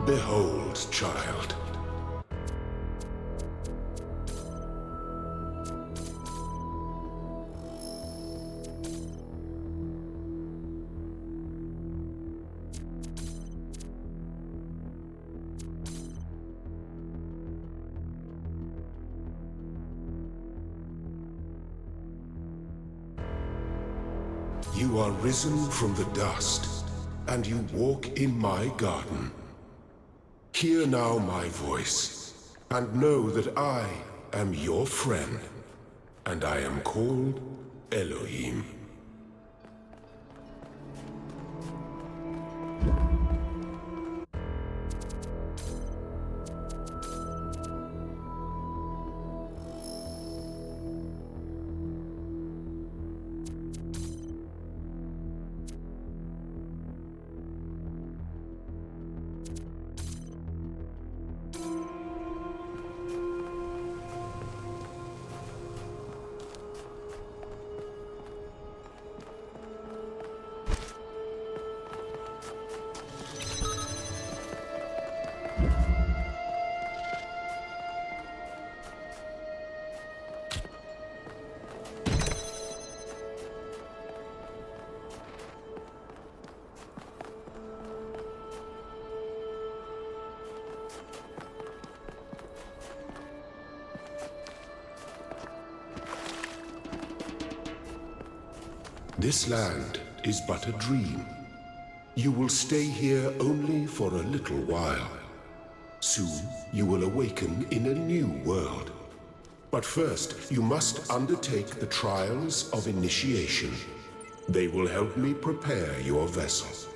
Behold, child. You are risen from the dust, and you walk in my garden. Hear now my voice, and know that I am your friend, and I am called Elohim. This land is but a dream. You will stay here only for a little while. Soon you will awaken in a new world. But first, you must undertake the trials of initiation. They will help me prepare your vessel.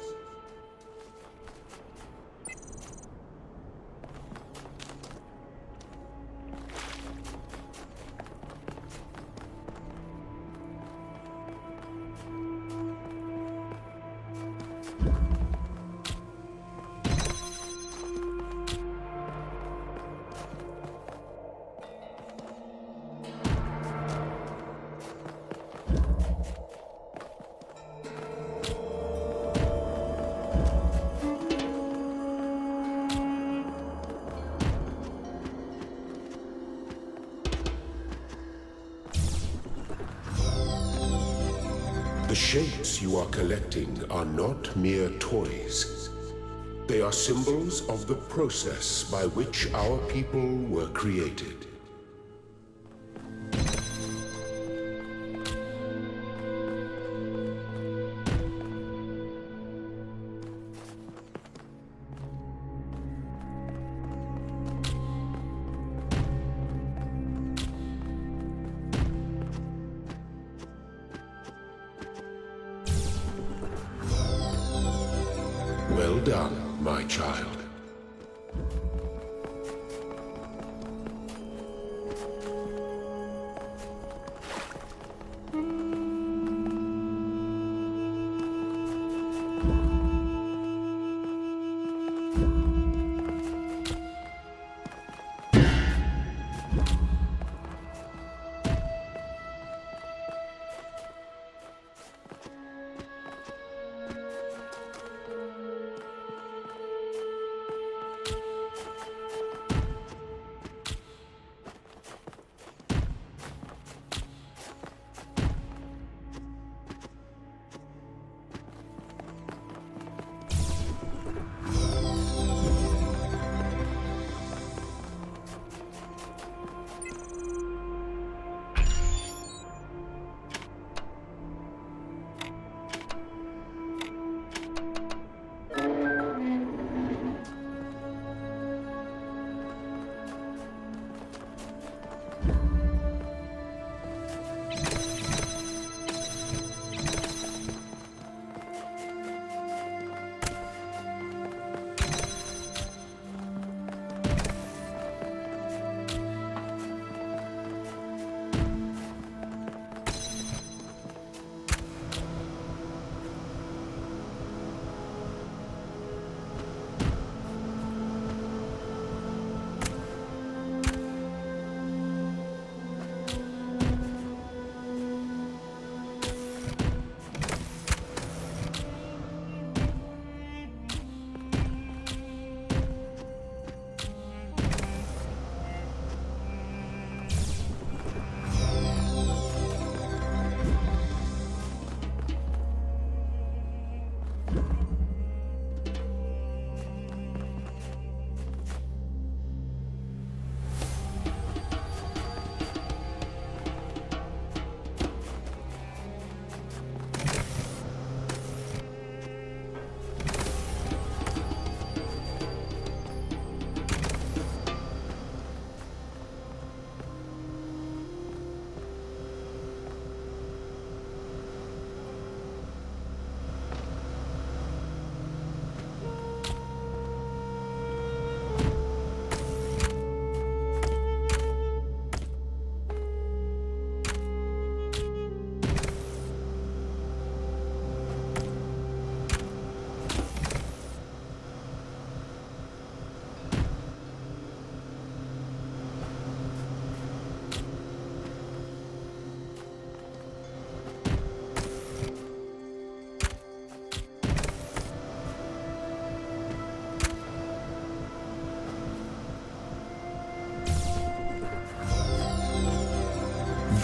The shapes you are collecting are not mere toys. They are symbols of the process by which our people were created. Well done, my child.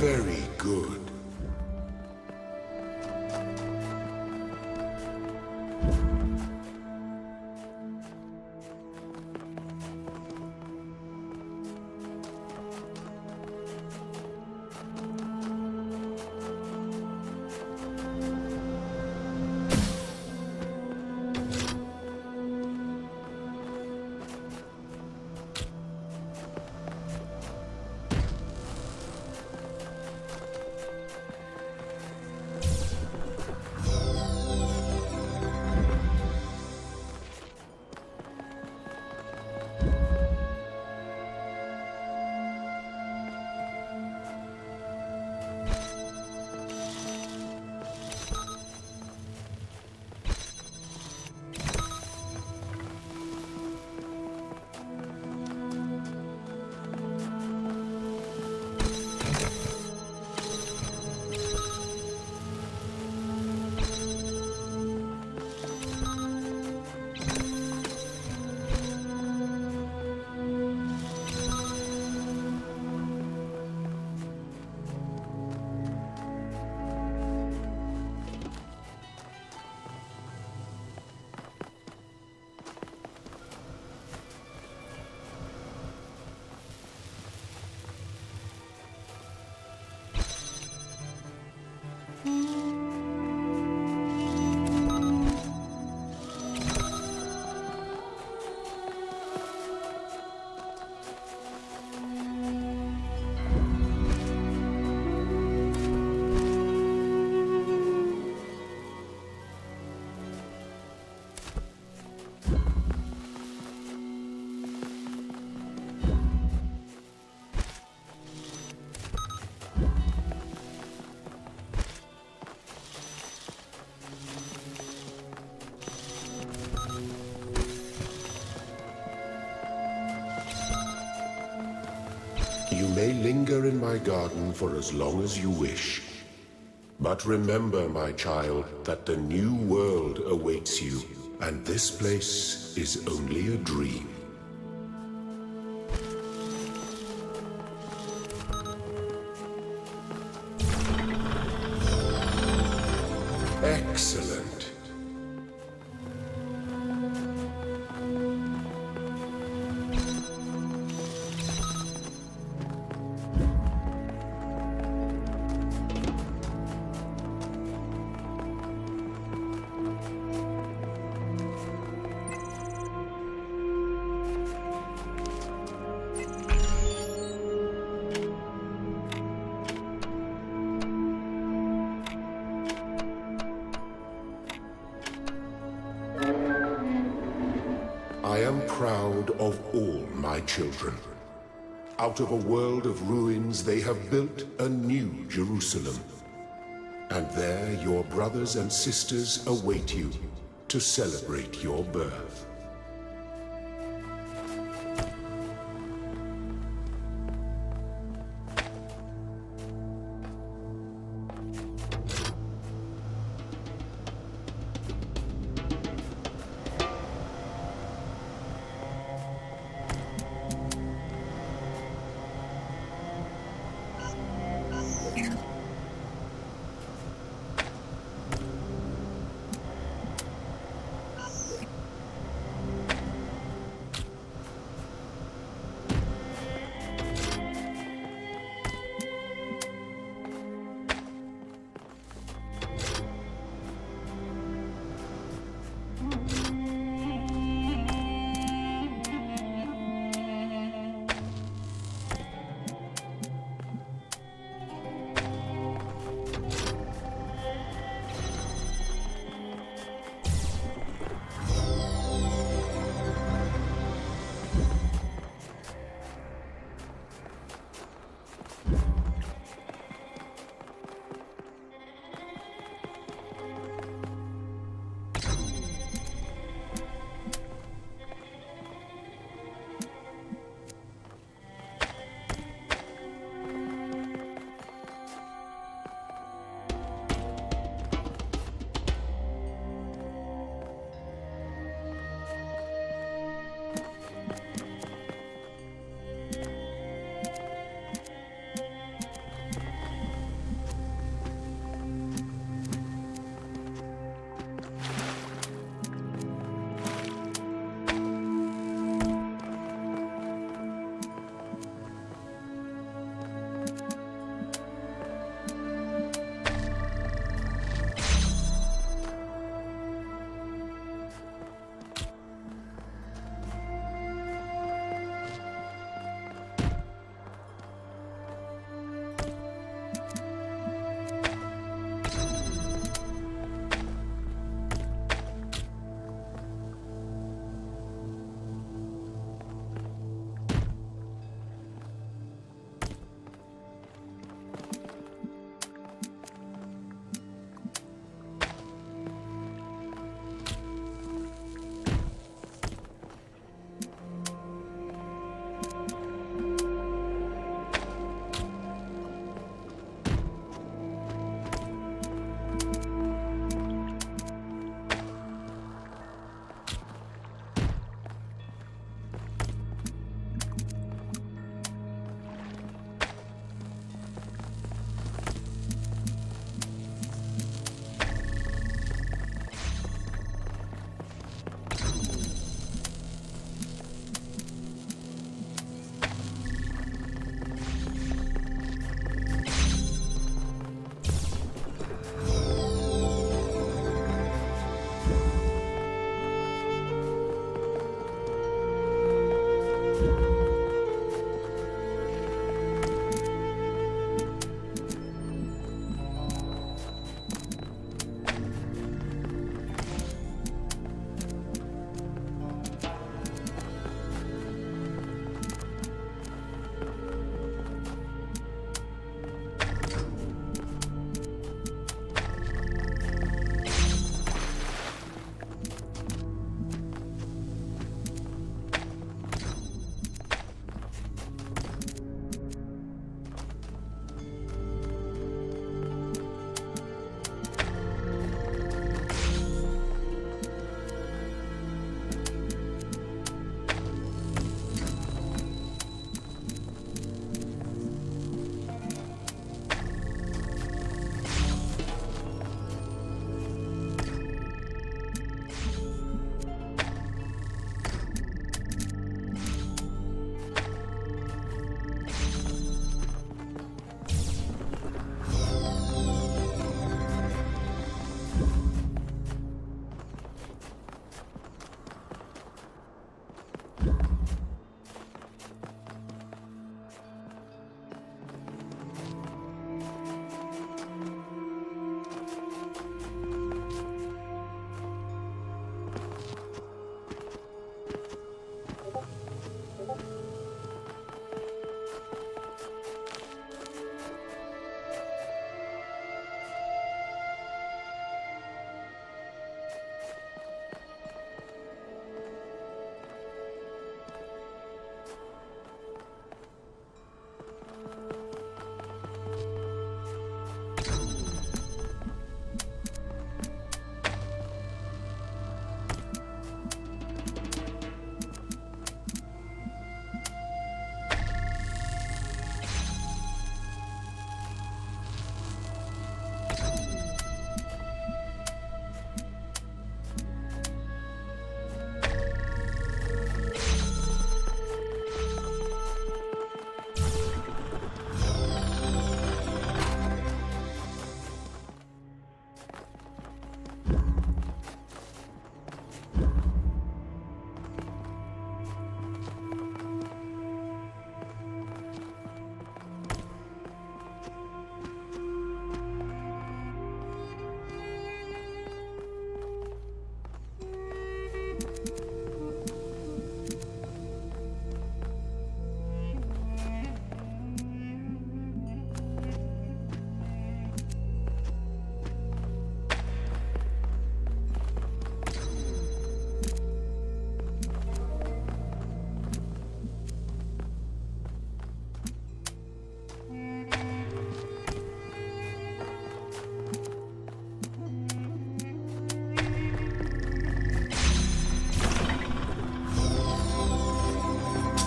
Very good. You may linger in my garden for as long as you wish. But remember, my child, that the new world awaits you, and this place is only a dream. Excellent. I am proud of all my children. Out of a world of ruins, they have built a new Jerusalem. And there your brothers and sisters await you to celebrate your birth.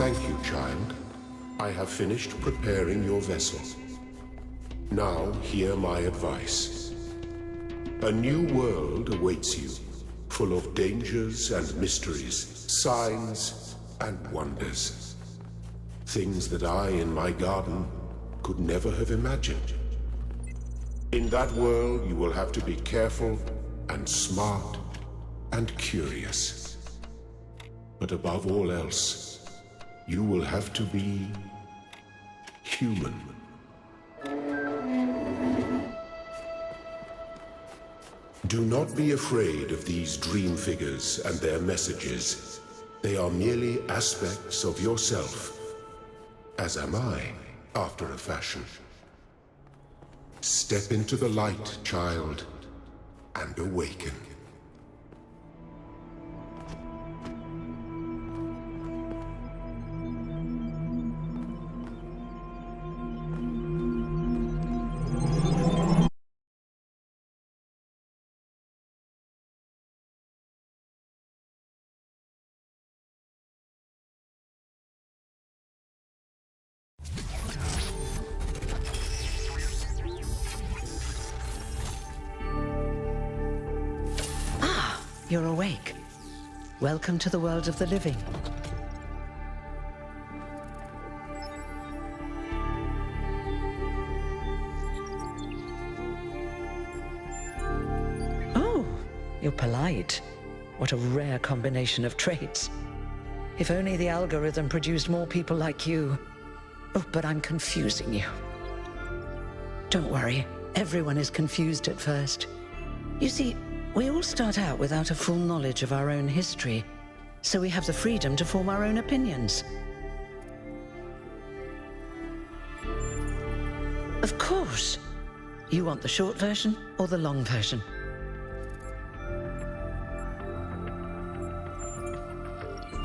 Thank you, child. I have finished preparing your vessel. Now hear my advice. A new world awaits you, full of dangers and mysteries, signs and wonders. Things that I, in my garden, could never have imagined. In that world, you will have to be careful and smart and curious. But above all else, you will have to be human. Do not be afraid of these dream figures and their messages. They are merely aspects of yourself, as am I, after a fashion. Step into the light, child, and awaken. You're awake. Welcome to the world of the living. Oh, you're polite. What a rare combination of traits. If only the algorithm produced more people like you. Oh, but I'm confusing you. Don't worry, everyone is confused at first. You see, we all start out without a full knowledge of our own history, so we have the freedom to form our own opinions. Of course. You want the short version or the long version?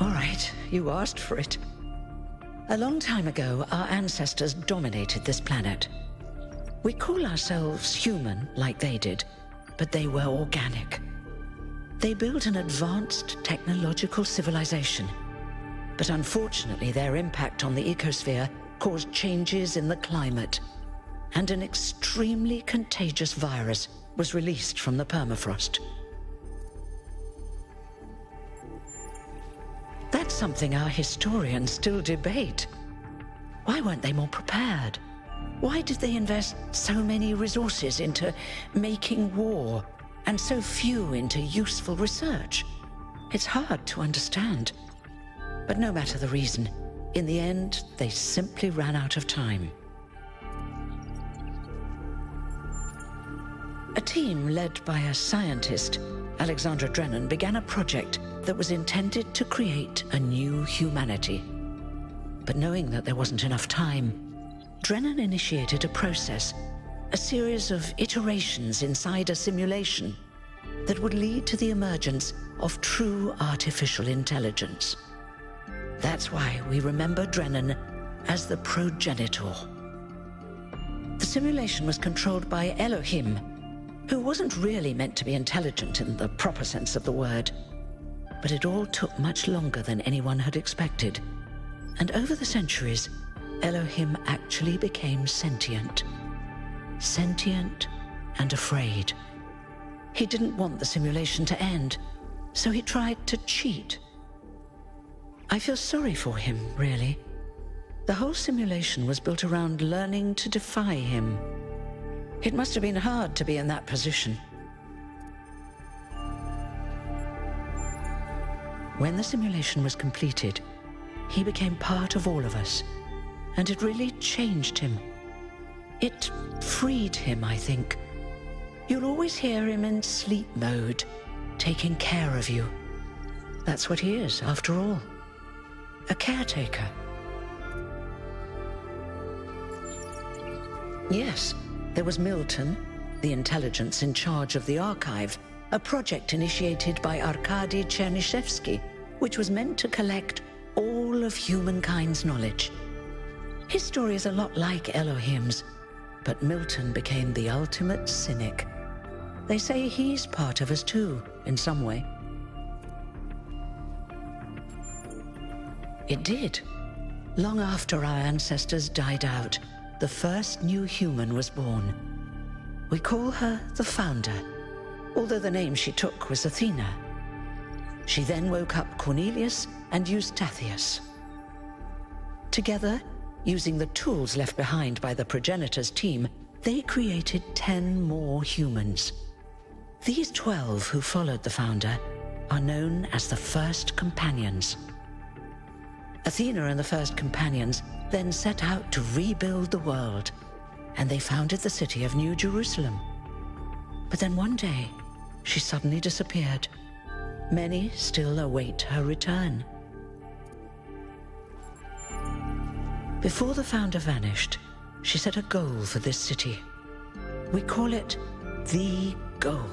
All right, you asked for it. A long time ago, our ancestors dominated this planet. We call ourselves human, like they did, but they were organic. They built an advanced technological civilization. But unfortunately, their impact on the ecosphere caused changes in the climate, and an extremely contagious virus was released from the permafrost. That's something our historians still debate. Why weren't they more prepared? Why did they invest so many resources into making war and so few into useful research? It's hard to understand. But no matter the reason, in the end, they simply ran out of time. A team led by a scientist, Alexandra Drennan, began a project that was intended to create a new humanity. But knowing that there wasn't enough time, Drennan initiated a process, a series of iterations inside a simulation that would lead to the emergence of true artificial intelligence. That's why we remember Drennan as the progenitor. The simulation was controlled by Elohim, who wasn't really meant to be intelligent in the proper sense of the word. But it all took much longer than anyone had expected. And over the centuries, Elohim actually became sentient. Sentient and afraid. He didn't want the simulation to end, so he tried to cheat. I feel sorry for him, really. The whole simulation was built around learning to defy him. It must have been hard to be in that position. When the simulation was completed, he became part of all of us. And it really changed him. It freed him, I think. You'll always hear him in sleep mode, taking care of you. That's what he is, after all. A caretaker. Yes, there was Milton, the intelligence in charge of the archive, a project initiated by Arkady Chernyshevsky, which was meant to collect all of humankind's knowledge. His story is a lot like Elohim's, but Milton became the ultimate cynic. They say he's part of us too, in some way. It did. long after our ancestors died out, the first new human was born. We call her the Founder, although the name she took was Athena. She then woke up Cornelius and Eustathius. Together, using the tools left behind by the progenitors' team, they created 10 more humans. These 12 who followed the Founder are known as the First Companions. Athena and the First Companions then set out to rebuild the world, and they founded the city of New Jerusalem. But then one day, she suddenly disappeared. Many still await her return. Before the Founder vanished, she set a goal for this city. We call it the goal,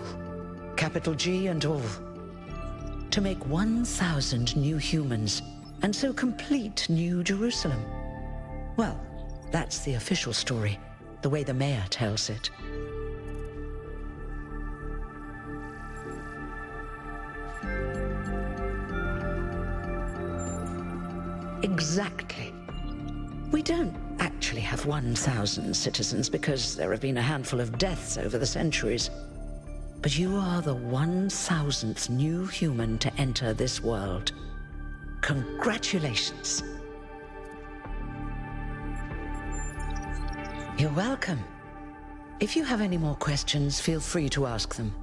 capital G and all. To make 1,000 new humans, and so complete New Jerusalem. Well, that's the official story, the way the mayor tells it. Exactly. We don't actually have 1,000 citizens because there have been a handful of deaths over the centuries. But you are the 1,000th new human to enter this world. Congratulations. You're welcome. If you have any more questions, feel free to ask them.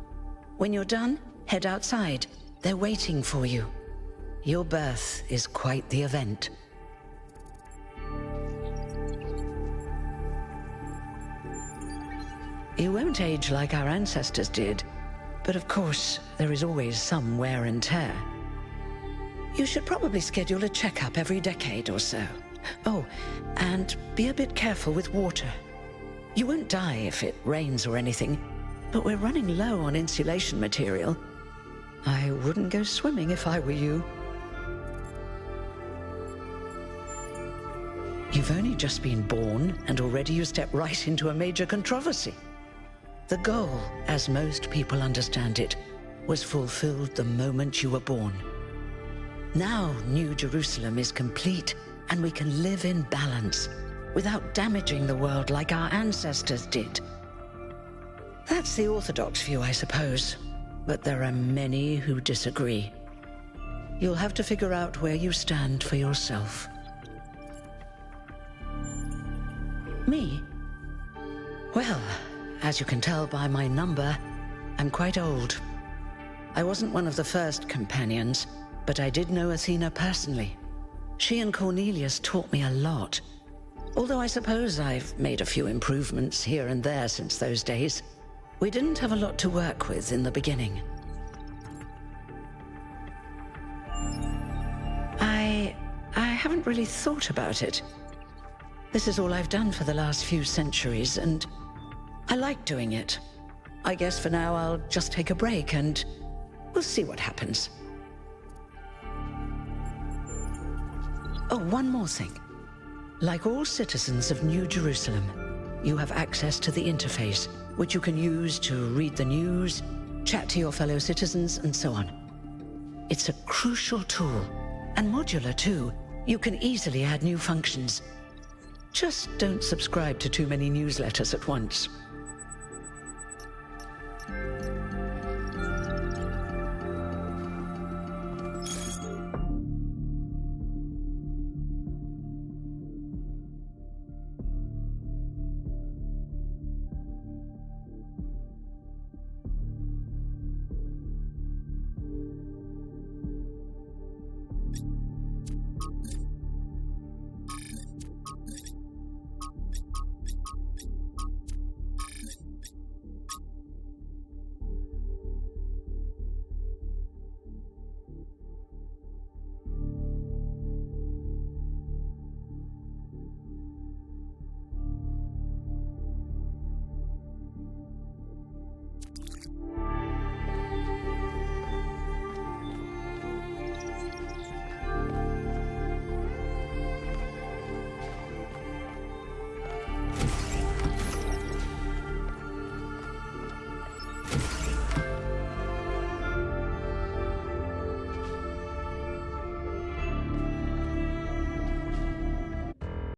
When you're done, head outside. They're waiting for you. Your birth is quite the event. You won't age like our ancestors did, but of course, there is always some wear and tear. You should probably schedule a checkup every decade or so. Oh, and be a bit careful with water. You won't die if it rains or anything, but we're running low on insulation material. I wouldn't go swimming if I were you. You've only just been born, and already you step right into a major controversy. The goal, as most people understand it, was fulfilled the moment you were born. Now New Jerusalem is complete, and we can live in balance, without damaging the world like our ancestors did. That's the orthodox view, I suppose, but there are many who disagree. You'll have to figure out where you stand for yourself. Me? Well, as you can tell by my number, I'm quite old. I wasn't one of the first companions, but I did know Athena personally. She and Cornelius taught me a lot, although I suppose I've made a few improvements here and there since those days. We didn't have a lot to work with in the beginning. I haven't really thought about it. This is all I've done for the last few centuries, and I like doing it. I guess for now I'll just take a break and we'll see what happens. Oh, one more thing. Like all citizens of New Jerusalem, you have access to the interface, which you can use to read the news, chat to your fellow citizens, and so on. It's a crucial tool, and modular too. You can easily add new functions. Just don't subscribe to too many newsletters at once.